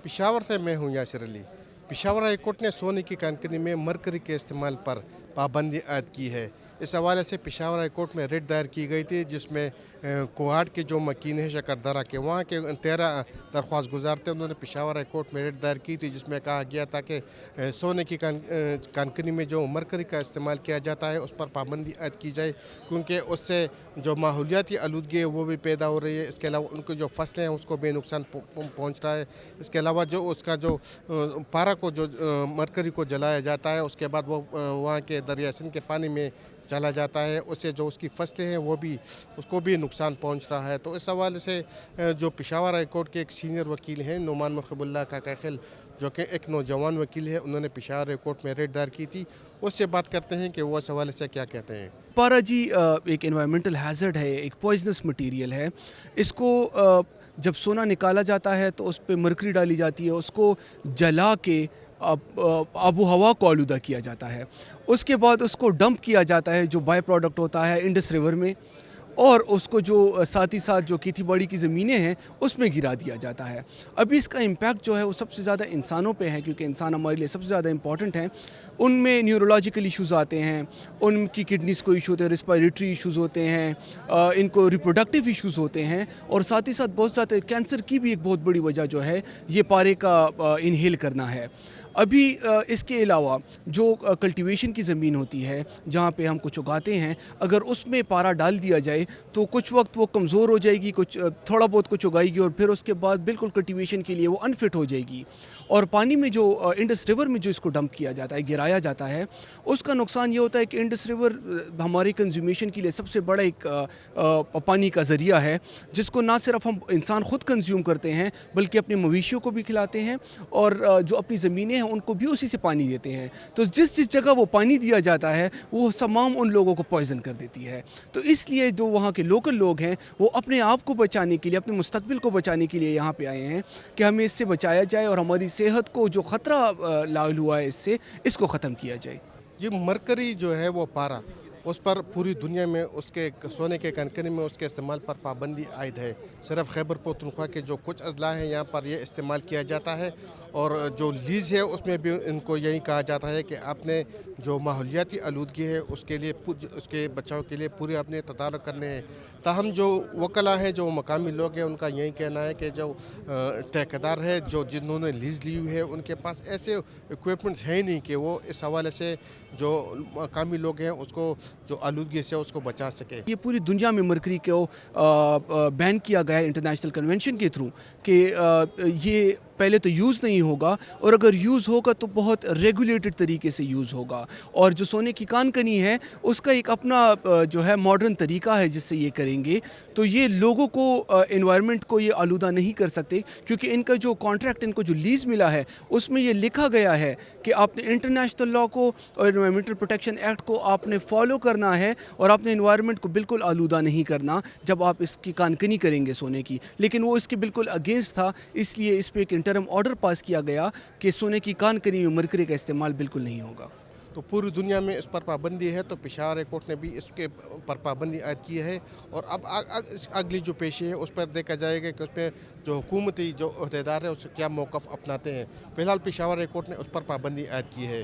पिशावर से मैं हूँ यासिर अली। पिशावर हाई कोर्ट ने सोने की कानकनी में मरकरी के इस्तेमाल पर पाबंदी आयद की है। इस हवाले से पिशावर हाई कोर्ट में रिट दायर की गई थी, जिसमें कोहाट के जो मकीन है शकरदरा के, वहाँ के 13 दरख्वास्त गुजार थे। उन्होंने पिशावर हाई कोर्ट में रिट दायर की थी, जिसमें कहा गया था कि सोने की कानकनी में जो मरकरी का इस्तेमाल किया जाता है उस पर पाबंदी आयद की जाए, क्योंकि उससे जो माहौलियाती आलूदगी है वो भी पैदा हो रही है। इसके अलावा उनको जो फसलें हैं उसको भी नुकसान पहुँच रहा है। इसके अलावा जो उसका जो पारा को जो मरकरी को जलाया जाता है, उसके बाद वो वहाँ के दरिया सिंध के पानी में चला जाता है, उससे जो उसकी फसलें हैं वो भी उसको भी नुकसान पहुंच रहा है। तो इस हवाले से जो पिशावर हाई कोर्ट के एक सीनियर वकील हैं नुमान मुखिबुल्लाह काकाखिल, जो कि एक नौजवान वकील है, उन्होंने पिशावर हाई कोर्ट में रिट दायर की थी। उससे बात करते हैं कि वो इस हवाले से क्या कहते हैं। पारा जी एक एनवायरमेंटल हैज़र्ड है, एक पॉइजनस मटेरियल है। इसको जब सोना निकाला जाता है तो उस पे मरकरी डाली जाती है, उसको जला के आबो हवा को आलूदा किया जाता है। उसके बाद उसको डंप किया जाता है, जो बाय प्रोडक्ट होता है, इंडस रिवर में, और उसको जो साथ ही साथ जो खेती बाड़ी की ज़मीनें हैं उसमें गिरा दिया जाता है। अभी इसका इम्पैक्ट जो है वो सबसे ज़्यादा इंसानों पे है, क्योंकि इंसान हमारे लिए सबसे ज़्यादा इंपॉर्टेंट हैं। उनमें न्यूरोलॉजिकल इश्यूज़ आते हैं, उनकी किडनीज़ को इशू होते हैं, रिस्पायरेटरी इश्यूज़ होते हैं, इनको रिप्रोडक्टिव इश्यूज़ होते हैं, और साथ ही साथ बहुत ज़्यादा कैंसर की भी एक बहुत बड़ी वजह जो है ये पारे का इनहेल करना है। अभी इसके अलावा जो कल्टीवेशन की ज़मीन होती है जहाँ पे हम कुछ उगाते हैं, अगर उसमें पारा डाल दिया जाए तो कुछ वक्त वो कमज़ोर हो जाएगी, कुछ थोड़ा बहुत कुछ उगाएगी, और फिर उसके बाद बिल्कुल कल्टीवेशन के लिए वो अनफिट हो जाएगी। और पानी में जो इंडस रिवर में जो इसको डंप किया जाता है, गिराया जाता है, उसका नुकसान ये होता है कि इंडस रिवर हमारे कंज्यूमेशन के लिए सबसे बड़ा एक पानी का ज़रिया है, जिसको ना सिर्फ हम इंसान ख़ुद कंज्यूम करते हैं बल्कि अपने मवेशियों को भी खिलाते हैं, और जो अपनी ज़मीनें हैं उनको भी उसी से पानी देते हैं। तो जिस जिस जगह वो पानी दिया जाता है वो तमाम उन लोगों को पॉइज़न कर देती है। तो इसलिए जो वहाँ के लोकल लोग हैं वो अपने आप को बचाने के लिए, अपने मुस्तकबिल को बचाने के लिए यहाँ पे आए हैं कि हमें इससे बचाया जाए और हमारी सेहत को जो ख़तरा लाल हुआ है इससे, इसको ख़त्म किया जाए। जी, मरकरी जो है वो पारा, उस पर पूरी दुनिया में उसके सोने के कनकनी में उसके इस्तेमाल पर पाबंदी आयद है। सिर्फ खैबर पख्तूनख्वा के जो कुछ अजला हैं यहाँ पर ये इस्तेमाल किया जाता है, और जो लीज है उसमें भी इनको यही कहा जाता है कि आपने जो माहौलियाती आलूदगी है उसके लिए उसके बचाव के लिए पूरे अपने तदारक करने हैं। ताहम जो वकला हैं, जो मकामी लोग हैं, उनका यही कहना है कि जो ठेकेदार है, जो जिन्होंने लीज़ ली हुई है, उनके पास ऐसे इक्विपमेंट्स हैं ही नहीं कि वो इस हवाले से जो मकामी लोग हैं उसको जो आलूदगी से उसको बचा सके। ये पूरी दुनिया में मरकरी को बैन किया गया है इंटरनेशनल कन्वेंशन के थ्रू, कि ये पहले तो यूज़ नहीं होगा, और अगर यूज़ होगा तो बहुत रेगुलेटेड तरीके से यूज़ होगा। और जो सोने की कानकनी है उसका एक अपना जो है मॉडर्न तरीका है जिससे ये करेंगे, तो ये लोगों को, एनवायरनमेंट को ये आलूदा नहीं कर सकते, क्योंकि इनका जो कॉन्ट्रैक्ट, इनको जो लीज़ मिला है उसमें ये लिखा गया है कि आपने इंटरनेशनल लॉ को और एनवायरमेंटल प्रोटेक्शन एक्ट को आपने फॉलो करना है, और आपने एनवायरनमेंट को बिल्कुल आलूदा नहीं करना जब आप इसकी कानकनी करेंगे सोने की। लेकिन वो इसके बिल्कुल अगेंस्ट था, इसलिए इस पर एक इंटरम ऑर्डर पास किया गया कि सोने की कानकनी में मरकरी का इस्तेमाल बिल्कुल नहीं होगा। तो पूरी दुनिया में इस पर पाबंदी है, तो पिशावर हाई कोर्ट ने भी इसके पर पाबंदी आयद की है, और अब अगली जो पेशी है उस पर देखा जाएगा कि उसमें जो हुकूमती जो अहदेदार है उससे क्या मौक़िफ़ अपनाते हैं। फ़िलहाल पिशावर हाई कोर्ट ने उस पर पाबंदी आयद की है।